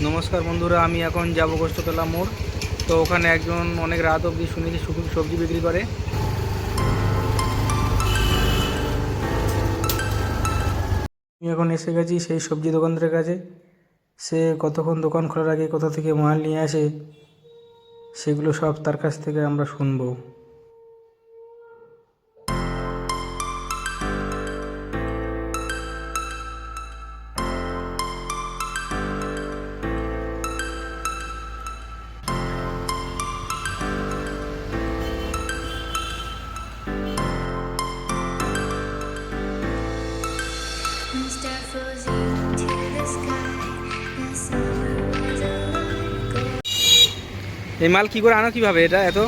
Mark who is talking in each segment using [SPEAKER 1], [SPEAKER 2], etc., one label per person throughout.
[SPEAKER 1] নমস্কার বন্ধুরা, আমি এখন যাব গোস্ততলা মোড়। তো ওখানে একজন অনেক রাত অবধি শুনেছি সবজি বিক্রি করে। আমি এখন এসে গেছি সেই সবজি দোকানদারের কাছে। সে কতক্ষণ দোকান খোলা রাখে, কোথা থেকে মাল নিয়ে আসে, সেগুলো সব তার কাছ থেকে আমরা শুনবো। এই মাল কি করে আনো, কিভাবে এটা এত?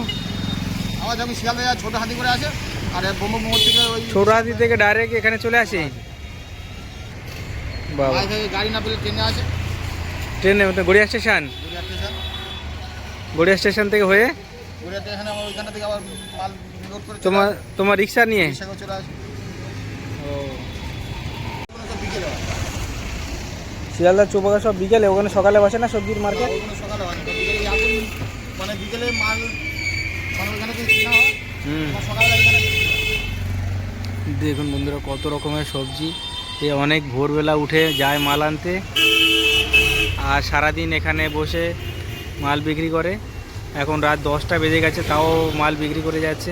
[SPEAKER 2] আমার যেমন শিয়ালদা ছোট হাতি করে আছে, আর বোম্ব মোড় থেকে ওই
[SPEAKER 1] ছোট হাতি থেকে ডাইরেক্ট এখানে চলে আসে। বাবা,
[SPEAKER 2] গাড়ি না পেলে ট্রেনে আছে।
[SPEAKER 1] ট্রেনে গড়িয়া স্টেশন? গড়িয়া স্টেশন থেকে হয়ে
[SPEAKER 2] গড়িয়া স্টেশনে ওইখানে থেকে আবার মাল লোড করে
[SPEAKER 1] তোমার রিক্সা নিয়ে
[SPEAKER 2] চলে আসে।
[SPEAKER 1] ও, শিয়ালদা চৌবাগা সব বিকেলে, ওখানে সকালে বসে না সবজির মার্কেট?
[SPEAKER 2] সকালে হয়, বিকেলে আসেন, মানে বিকেলে মাল মানে ওইখানে থেকে কিনা হয়। সকালে
[SPEAKER 1] দেখুন বন্ধুরা, কত রকমের সবজি। এ অনেক ভোরবেলা উঠে যায় মাল আনতে, আর সারাদিন এখানে বসে মাল বিক্রি করে। এখন রাত 10টা বেজে গেছে, তাও মাল বিক্রি করে যাচ্ছে।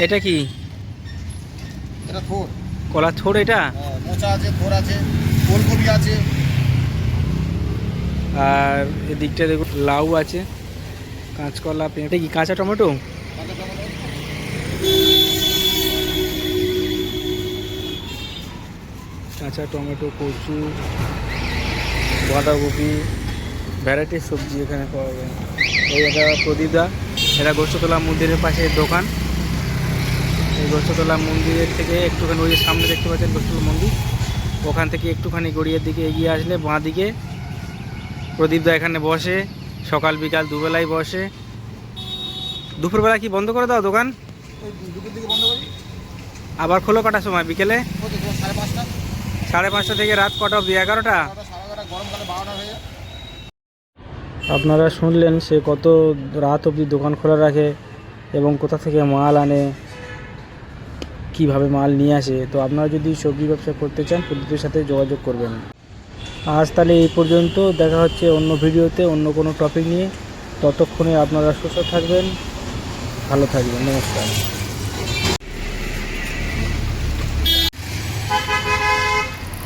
[SPEAKER 1] এটা কি?
[SPEAKER 2] এটা থোর,
[SPEAKER 1] কলার থোর। এটা
[SPEAKER 2] মোচা আছে, থোর আছে, ফুলকপি আছে,
[SPEAKER 1] আর এদিকটা দেখুন লাউ আছে, কাঁচকলা, এটা কি কাঁচা টমেটো? কাঁচা টমেটো, কচু, বাঁধাকপি, ভ্যারাইটির সবজি এখানে পাওয়া যায়। এই এটা প্রদীপদা, এটা গোস্ততলা মন্দিরের পাশে দোকান। এই গোস্ততলা মন্দিরের থেকে একটুখানি, ওই যে সামনে দেখতে পাচ্ছেন গোস্ততলা মন্দির, ওখান থেকে একটুখানি গড়িয়ার দিকে এগিয়ে আসলে বাঁ দিকে প্রদীপদা এখানে বসে। সকাল বিকাল দুবেলাই বসে। দুপুরবেলা কি বন্ধ করে দাও দোকান?
[SPEAKER 2] দুপুর দিকে বন্ধ করি,
[SPEAKER 1] আবার খোলো কটার সময়? বিকেলে
[SPEAKER 2] 5:30।
[SPEAKER 1] 5:30 থেকে রাত কটা অবধি? 11টা?
[SPEAKER 2] গরমকালে 12টা হয়ে যায়।
[SPEAKER 1] আপনারা শুনলেন সে কত রাত অবধি দোকান খোলা রাখে এবং কোথা থেকে মাল আনে, কিভাবে মাল নিয়ে আসে। তো আপনারা যদি সবজি ব্যবসা করতে চান, প্রদীপের সাথে যোগাযোগ করবেন। আজ তাহলে এই পর্যন্ত, দেখা হচ্ছে অন্য ভিডিওতে অন্য কোনো টপিক নিয়ে। ততক্ষণে আপনারা সুস্থ থাকবেন, ভালো থাকবেন। নমস্কার।